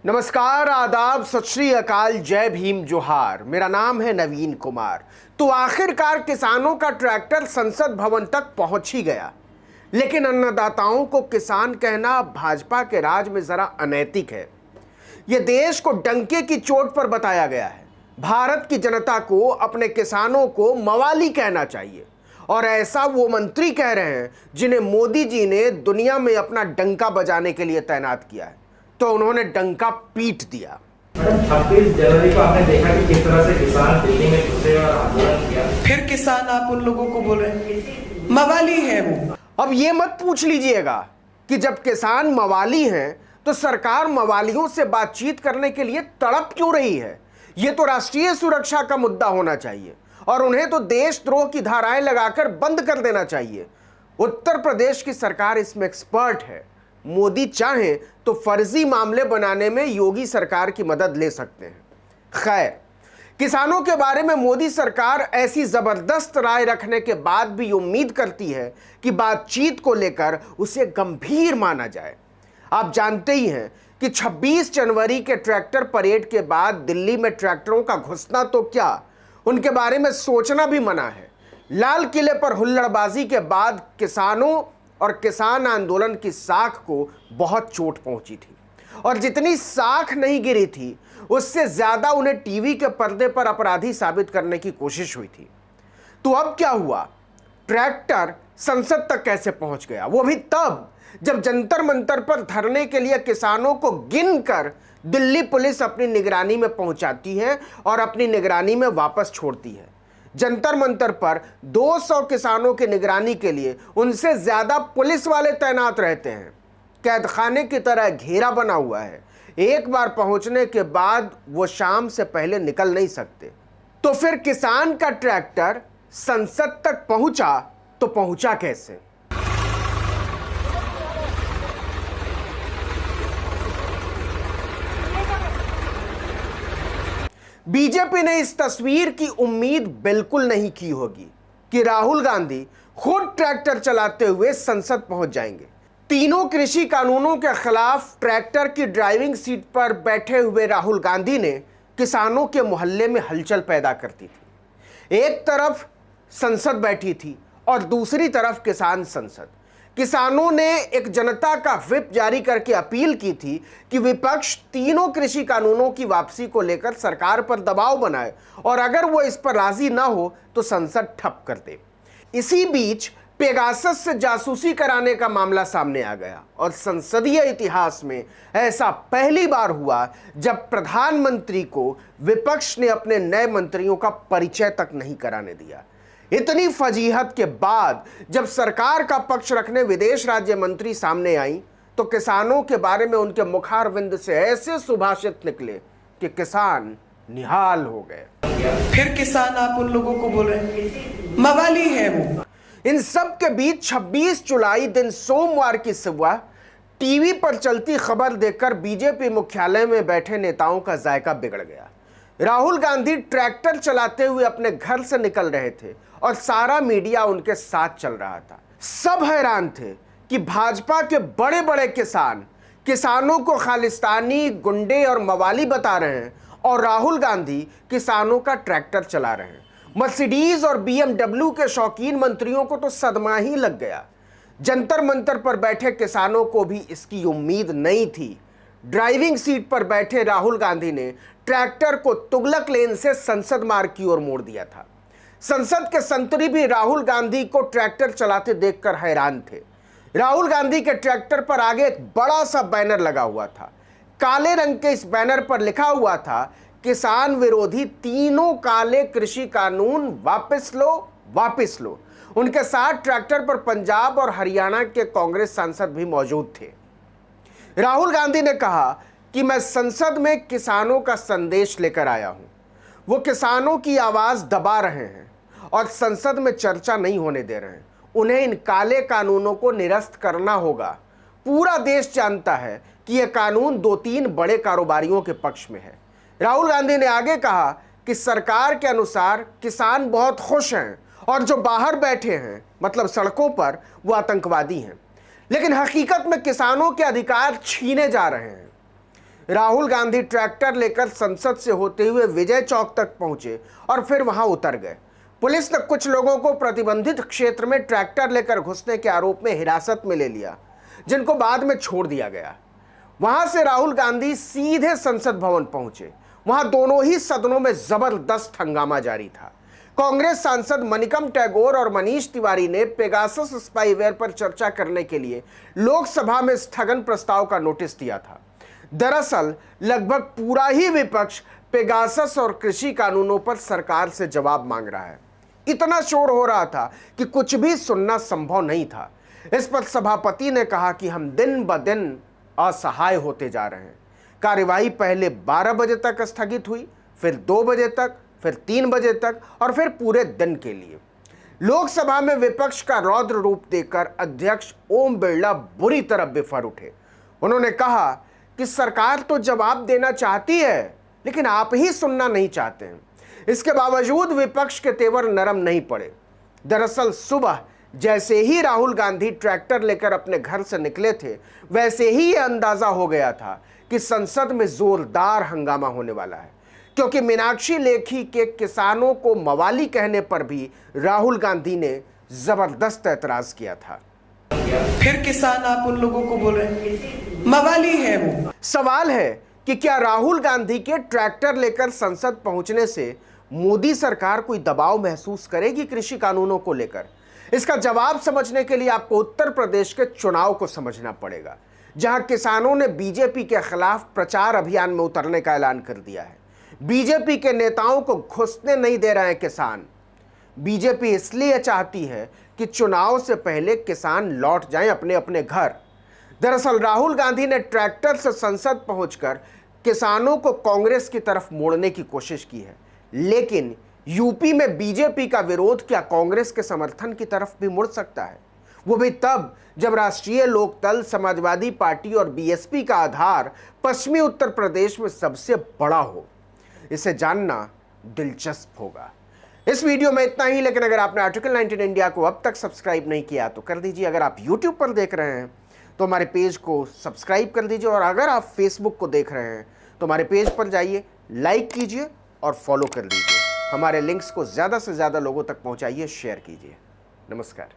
नमस्कार, आदाब, सत श्री अकाल, जय भीम, जोहार। मेरा नाम है नवीन कुमार। तो आखिरकार किसानों का ट्रैक्टर संसद भवन तक पहुंच ही गया, लेकिन अन्नदाताओं को किसान कहना भाजपा के राज में जरा अनैतिक है। यह देश को डंके की चोट पर बताया गया है। भारत की जनता को अपने किसानों को मवाली कहना चाहिए, और ऐसा वो मंत्री कह रहे हैं जिन्हें मोदी जी ने दुनिया में अपना डंका बजाने के लिए तैनात किया है। तो उन्होंने डंका पीट दिया। मैडम, 26 जनवरी को आपने देखा कि किस तरह से किसान दिल्ली में घुसे और आंदोलन किया। फिर किसान आप उन लोगों को बोल रहे हैं मवाली है वो। अब ये मत पूछ लीजिएगा कि जब किसान मवाली हैं तो सरकार मवालियों से बातचीत करने के लिए तड़प क्यों रही है। ये तो राष्ट्रीय सुरक्षा का मुद्दा होना चाहिए और उन्हें तो देशद्रोह की धाराएं लगाकर बंद कर देना चाहिए। उत्तर प्रदेश की सरकार इसमें एक्सपर्ट है। मोदी चाहें तो फर्जी मामले बनाने में योगी सरकार की मदद ले सकते हैं। खैर, किसानों के बारे में मोदी सरकार ऐसी जबरदस्त राय रखने के बाद भी उम्मीद करती है कि बातचीत को लेकर उसे गंभीर माना जाए। आप जानते ही हैं कि 26 जनवरी के ट्रैक्टर परेड के बाद दिल्ली में ट्रैक्टरों का घुसना तो क्या, उनके बारे में सोचना भी मना है। लाल किले पर हुल्लड़बाजी के बाद किसानों और किसान आंदोलन की साख को बहुत चोट पहुंची थी, और जितनी साख नहीं गिरी थी उससे ज्यादा उन्हें टीवी के पर्दे पर अपराधी साबित करने की कोशिश हुई थी। तो अब क्या हुआ? ट्रैक्टर संसद तक कैसे पहुंच गया, वो भी तब जब जंतर मंतर पर धरने के लिए किसानों को गिनकर दिल्ली पुलिस अपनी निगरानी में पहुंचाती है और अपनी निगरानी में वापस छोड़ती है। जंतर मंतर पर 200 किसानों की निगरानी के लिए उनसे ज्यादा पुलिस वाले तैनात रहते हैं। कैदखाने की तरह घेरा बना हुआ है। एक बार पहुंचने के बाद वो शाम से पहले निकल नहीं सकते। तो फिर किसान का ट्रैक्टर संसद तक पहुंचा तो पहुंचा कैसे? बीजेपी ने इस तस्वीर की उम्मीद बिल्कुल नहीं की होगी कि राहुल गांधी खुद ट्रैक्टर चलाते हुए संसद पहुंच जाएंगे। तीनों कृषि कानूनों के खिलाफ ट्रैक्टर की ड्राइविंग सीट पर बैठे हुए राहुल गांधी ने किसानों के मोहल्ले में हलचल पैदा कर दी थी। एक तरफ संसद बैठी थी और दूसरी तरफ किसान संसद। किसानों ने एक जनता का व्हिप जारी करके अपील की थी कि विपक्ष तीनों कृषि कानूनों की वापसी को लेकर सरकार पर दबाव बनाए, और अगर वो इस पर राजी ना हो तो संसद ठप कर दे। इसी बीच पेगासस से जासूसी कराने का मामला सामने आ गया, और संसदीय इतिहास में ऐसा पहली बार हुआ जब प्रधानमंत्री को विपक्ष ने अपने नए मंत्रियों का परिचय तक नहीं कराने दिया। इतनी फजीहत के बाद जब सरकार का पक्ष रखने विदेश राज्य मंत्री सामने आई तो किसानों के बारे में उनके मुखारविंद से ऐसे सुभाषित निकले कि किसान निहाल हो गए। फिर किसान आप उन लोगों को बोल रहे हैं मवाली है वो। इन सब के बीच 26 जुलाई दिन सोमवार की सुबह टीवी पर चलती खबर देखकर बीजेपी मुख्यालय में बैठे नेताओं का जायका बिगड़ गया। राहुल गांधी ट्रैक्टर चलाते हुए अपने घर से निकल रहे थे और सारा मीडिया उनके साथ चल रहा था। सब हैरान थे कि भाजपा के बड़े बड़े किसान किसानों को खालिस्तानी, गुंडे और मवाली बता रहे हैं, और राहुल गांधी किसानों का ट्रैक्टर चला रहे हैं। मर्सिडीज और BMW के शौकीन मंत्रियों को तो सदमा ही लग गया। जंतर मंतर पर बैठे किसानों को भी इसकी उम्मीद नहीं थी। ड्राइविंग सीट पर बैठे राहुल गांधी ने ट्रैक्टर को तुगलक लेन से संसद मार्ग की ओर मोड़ दिया था। संसद के संतरी भी राहुल गांधी को ट्रैक्टर चलाते देखकर हैरान थे। राहुल गांधी के ट्रैक्टर पर आगे एक बड़ा सा बैनर लगा हुआ था। काले रंग के इस बैनर पर लिखा हुआ था, किसान विरोधी तीनों काले कृषि कानून वापस लो, वापस लो। उनके साथ ट्रैक्टर पर पंजाब और हरियाणा के कांग्रेस सांसद भी मौजूद थे। राहुल गांधी ने कहा कि मैं संसद में किसानों का संदेश लेकर आया हूं। वो किसानों की आवाज दबा रहे हैं और संसद में चर्चा नहीं होने दे रहे हैं। उन्हें इन काले कानूनों को निरस्त करना होगा। पूरा देश जानता है कि यह कानून 2-3 बड़े कारोबारियों के पक्ष में है। राहुल गांधी ने आगे कहा कि सरकार के अनुसार किसान बहुत खुश हैं और जो बाहर बैठे हैं, मतलब सड़कों पर, वो आतंकवादी हैं। लेकिन हकीकत में किसानों के अधिकार छीने जा रहे हैं। राहुल गांधी ट्रैक्टर लेकर संसद से होते हुए विजय चौक तक पहुंचे और फिर वहां उतर गए। पुलिस ने कुछ लोगों को प्रतिबंधित क्षेत्र में ट्रैक्टर लेकर घुसने के आरोप में हिरासत में ले लिया, जिनको बाद में छोड़ दिया गया। वहां से राहुल गांधी सीधे संसद भवन पहुंचे। वहां दोनों ही सदनों में जबरदस्त हंगामा जारी था। कांग्रेस सांसद मनिकम टैगोर और मनीष तिवारी ने पेगासस स्पाईवेयर पर चर्चा करने के लिए लोकसभा में स्थगन प्रस्ताव का नोटिस दिया था। दरअसल लगभग पूरा ही विपक्ष पेगासस और कृषि कानूनों पर सरकार से जवाब मांग रहा है। इतना शोर हो रहा था कि कुछ भी सुनना संभव नहीं था। इस पर सभापति ने कहा कि हम दिन ब दिन असहाय होते जा रहे हैं। कार्यवाही पहले 12 बजे तक स्थगित हुई, फिर 2 बजे तक, फिर 3 बजे तक और फिर पूरे दिन के लिए। लोकसभा में विपक्ष का रौद्र रूप देखकर अध्यक्ष ओम बिरला बुरी तरह बिफर उठे। उन्होंने कहा कि सरकार तो जवाब देना चाहती है, लेकिन आप ही सुनना नहीं चाहते हैं। इसके बावजूद विपक्ष के तेवर नरम नहीं पड़े। दरअसल सुबह जैसे ही राहुल गांधी ट्रैक्टर लेकर अपने घर से निकले थे, वैसे ही यह अंदाजा हो गया था कि संसद में जोरदार हंगामा होने वाला है, क्योंकि मीनाक्षी लेखी के किसानों को मवाली कहने पर भी राहुल गांधी ने जबरदस्त ऐतराज किया था। फिर किसान आप उन लोगों को बोल रहे हैं, मवाली है वो। सवाल है कि क्या राहुल गांधी के ट्रैक्टर लेकर संसद पहुंचने से मोदी सरकार कोई दबाव महसूस करेगी कृषि कानूनों को लेकर? इसका जवाब समझने के लिए आपको उत्तर प्रदेश के चुनाव को समझना पड़ेगा, जहां किसानों ने बीजेपी के खिलाफ प्रचार अभियान में उतरने का ऐलान कर दिया है। बीजेपी के नेताओं को घुसने नहीं दे रहे हैं किसान। बीजेपी इसलिए चाहती है कि चुनाव से पहले किसान लौट जाएं अपने अपने घर। दरअसल राहुल गांधी ने ट्रैक्टर से संसद पहुंचकर किसानों को कांग्रेस की तरफ मोड़ने की कोशिश की है, लेकिन यूपी में बीजेपी का विरोध क्या कांग्रेस के समर्थन की तरफ भी मुड़ सकता है? वो भी तब जब राष्ट्रीय लोकदल, समाजवादी पार्टी और बीएसपी का आधार पश्चिमी उत्तर प्रदेश में सबसे बड़ा हो। इसे जानना दिलचस्प होगा। इस वीडियो में इतना ही, लेकिन अगर आपने आर्टिकल 19 इंडिया को अब तक सब्सक्राइब नहीं किया तो कर दीजिए। अगर आप यूट्यूब पर देख रहे हैं तो हमारे पेज को सब्सक्राइब कर दीजिए, और अगर आप फेसबुक को देख रहे हैं तो हमारे पेज पर जाइए, लाइक कीजिए और फॉलो कर लीजिए। हमारे लिंक्स को ज़्यादा से ज़्यादा लोगों तक पहुंचाइए, शेयर कीजिए। नमस्कार।